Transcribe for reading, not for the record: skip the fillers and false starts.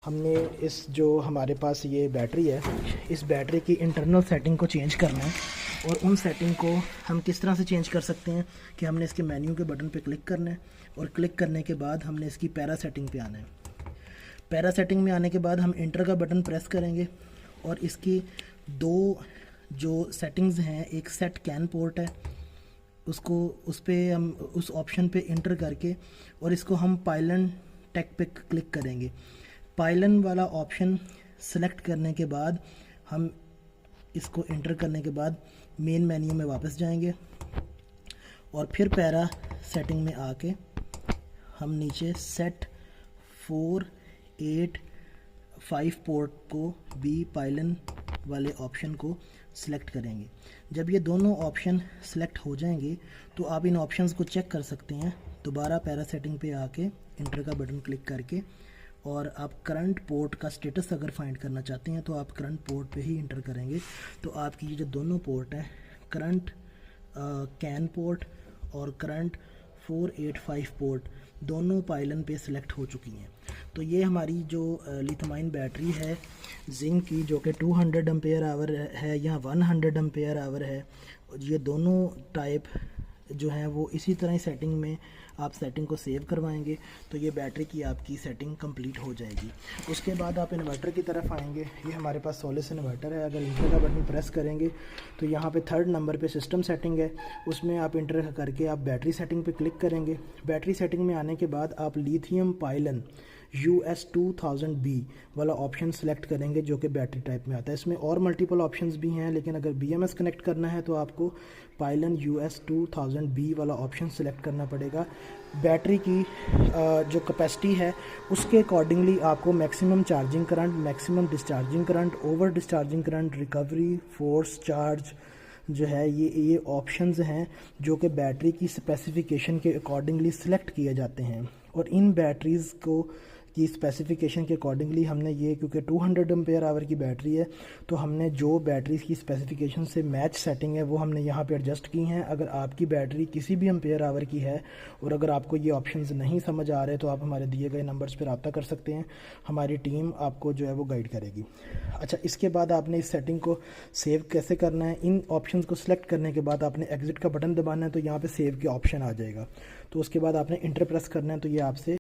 ہم نے اس جو ہمارے پاس یہ بیٹری ہے، اس بیٹری کی انٹرنل سیٹنگ کو چینج کرنا ہے، اور ان سیٹنگ کو ہم کس طرح سے چینج کر سکتے ہیں کہ ہم نے اس کے مینیو کے بٹن پہ کلک کرنا ہے، اور کلک کرنے کے بعد ہم نے اس کی پیرا سیٹنگ پہ آنا ہے۔ پیرا سیٹنگ میں آنے کے بعد ہم انٹر کا بٹن پریس کریں گے، اور اس کی دو جو سیٹنگز ہیں، ایک سیٹ کین پورٹ ہے، اس پہ ہم اس آپشن پہ انٹر کر کے، اور اس کو ہم پائلن ٹیک پہ کلک کریں گے۔ پائلن والا آپشن سلیکٹ کرنے کے بعد ہم اس کو انٹر کرنے کے بعد مین مینیو میں واپس جائیں گے، اور پھر پیرا سیٹنگ میں آ کے ہم نیچے سیٹ 485 پورٹ کو بھی پائلن والے آپشن کو سلیکٹ کریں گے۔ جب یہ دونوں آپشن سلیکٹ ہو جائیں گے تو آپ ان آپشنز کو چیک کر سکتے ہیں دوبارہ پیرا سیٹنگ پہ آ کے انٹر کا بٹن کلک کر کے، اور آپ کرنٹ پورٹ کا سٹیٹس اگر فائنڈ کرنا چاہتے ہیں تو آپ کرنٹ پورٹ پہ ہی انٹر کریں گے، تو آپ کی یہ جو دونوں پورٹ ہیں، کرنٹ کین پورٹ اور کرنٹ 485 پورٹ، دونوں پائلن پہ سلیکٹ ہو چکی ہیں۔ تو یہ ہماری جو لیتھمائن بیٹری ہے زنک کی، جو کہ 200 ایمپیئر آور ہے یا 100 ایمپیئر آور ہے، یہ دونوں ٹائپ جو ہیں وہ اسی طرح سیٹنگ میں آپ سیٹنگ کو سیو کروائیں گے تو یہ بیٹری کی آپ کی سیٹنگ کمپلیٹ ہو جائے گی۔ اس کے بعد آپ انورٹر کی طرف آئیں گے۔ یہ ہمارے پاس سولس انورٹر ہے۔ اگر انٹر کا بٹن پریس کریں گے تو یہاں پہ 3rd نمبر پہ سسٹم سیٹنگ ہے، اس میں آپ انٹر کر کے آپ بیٹری سیٹنگ پہ کلک کریں گے۔ بیٹری سیٹنگ میں آنے کے بعد آپ لیتھیم پائلن US2000B والا آپشن سلیکٹ کریں گے، جو کہ بیٹری ٹائپ میں آتا ہے۔ اس میں اور ملٹیپل آپشنز بھی ہیں، لیکن اگر BMS کنیکٹ کرنا ہے تو آپ کو پائلن US2000B والا آپشن سلیکٹ کرنا پڑے گا۔ بیٹری کی جو کیپیسٹی ہے اس کے اکارڈنگلی آپ کو maximum charging current, maximum discharging current, over discharging current, recovery force charge جو ہے، یہ آپشنز ہیں جو کہ بیٹری کی اسپیسیفیکیشن کے اکارڈنگلی سلیکٹ کیے جاتے ہیں۔ اور ان بیٹریز کو کی اسپیسیفیکیشن کے اکارڈنگلی ہم نے یہ، کیونکہ 200 ایمپیئر آور کی بیٹری ہے تو ہم نے جو بیٹریز کی اسپیسیفیکیشن سے میچ سیٹنگ ہے وہ ہم نے یہاں پہ ایڈجسٹ کی ہیں۔ اگر آپ کی بیٹری کسی بھی ایمپیئر آور کی ہے اور اگر آپ کو یہ آپشنز نہیں سمجھ آ رہے تو آپ ہمارے دیے گئے نمبرز پہ رابطہ کر سکتے ہیں، ہماری ٹیم آپ کو جو ہے وہ گائیڈ کرے گی۔ اچھا، اس کے بعد آپ نے اس سیٹنگ کو سیو کیسے کرنا ہے؟ ان آپشنز کو سلیکٹ کرنے کے بعد آپ نے ایگزٹ کا بٹن دبانا ہے تو یہاں پہ سیو کے آپشن آ جائے گا، تو اس کے بعد آپ نے انٹر پریس کرنا ہے تو یہ آپ سے